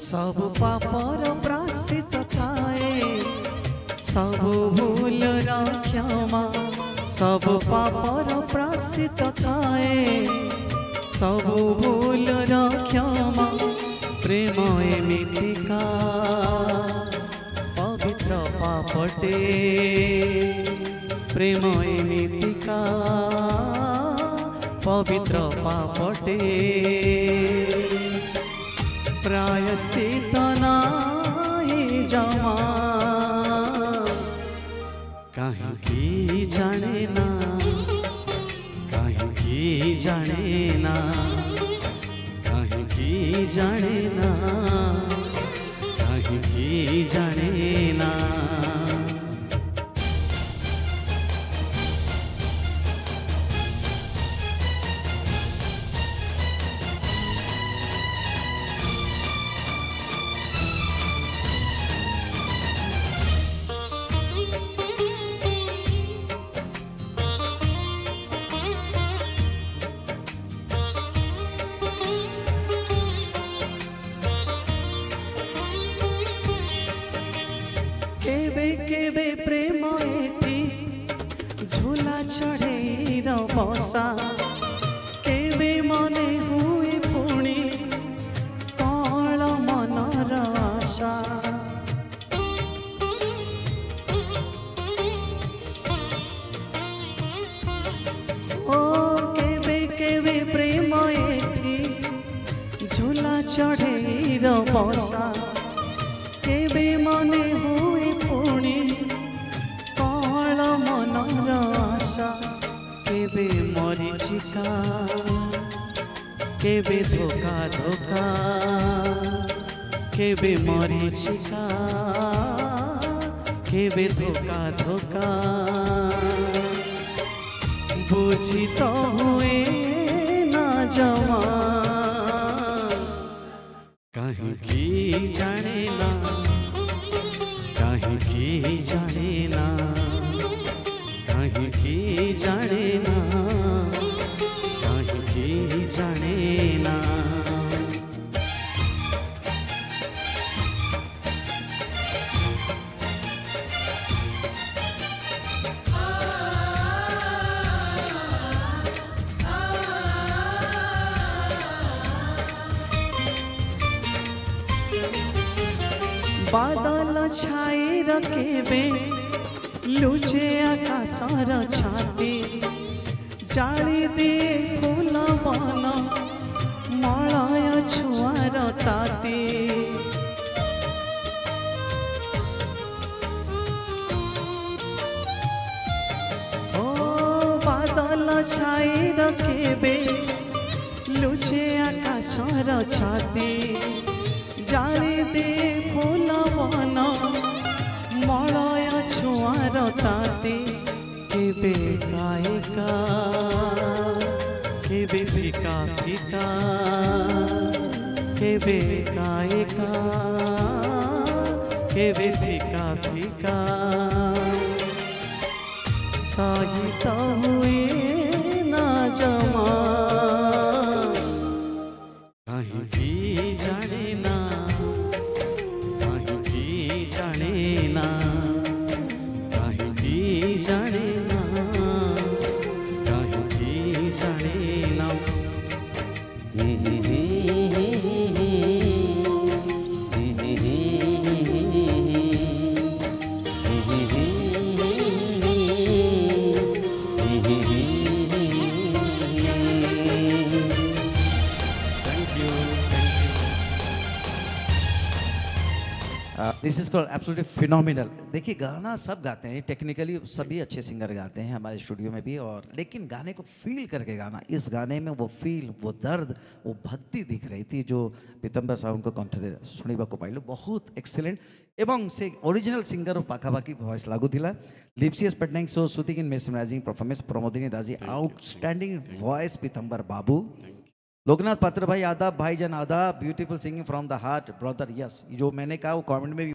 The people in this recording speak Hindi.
सब पापर प्राश्चित थाए सब भूलर क्षमा सब पापर प्राश्चित थाए सब भूलर क्षमा प्रेम एमितिका पवित्र पापटे प्रेम एमितिका पवित्र पापटे प्रायश्चित नाही जमा कहीं जाने ना कहीं जाने ना कहीं जाने ना कहीं जाने ना केबे प्रेम एठी झूला चढ़े बसा केबे मने हुए पुणी कल मनर आशा ओ केबे केबे प्रेम एठी झूला चढ़े बसा केबे मने हुए पुणी कल मनर आशा केबे मरीचिका केबे धोका धोका केबे मरीचिका केबे धोका धोका बुझी तो हुए ना जमा कहीं की जाने ना कहीं की जाने ना कहीं की जाने ना कहीं की जाने ना बादल छाई रखेबे लुचे आकाशर छाती जाली दिए फूल बन मलय छुआर ताती ओ बादल छाई रखेबे लुचे आकाशर छाती जाली दे फूल बन मलय छुआर ताती केबे गायिका केबे फिका फिका केबे गायिका केबे फिका फिका साहित हुए ना जमा कहीं भी जाने ना कहीं भी जाने ना कहीं भी जाने ना कहीं भी जाने ना this is called absolutely phenomenal. देखिए गाना सब गाते हैं, टेक्निकली सभी अच्छे सिंगर गाते हैं हमारे स्टूडियो में भी, और लेकिन गाने को फील करके गाना, इस गाने में वो फील, वो दर्द, वो भक्ति दिख रही थी जो पीतम्बर साहब को कंठरे शुणा पाइलु। बहुत एक्सीलेंट एवं से ओरिजिनल सिंगर पाखापाखि भॉइस लागुला। लिप्सियस पट्टनायक सो सुतिंग इन मेसमराइजिंग परफॉर्मेंस प्रमोदिनी दाजी आउटस्टैंडिंग वॉइस पीतम्बर बाबू। लोकनाथ पात्र भाई आदाब, भाईजान आदाब, beautiful singing from the heart brother. Yes, जो मैंने कहा वो कमेंट में भी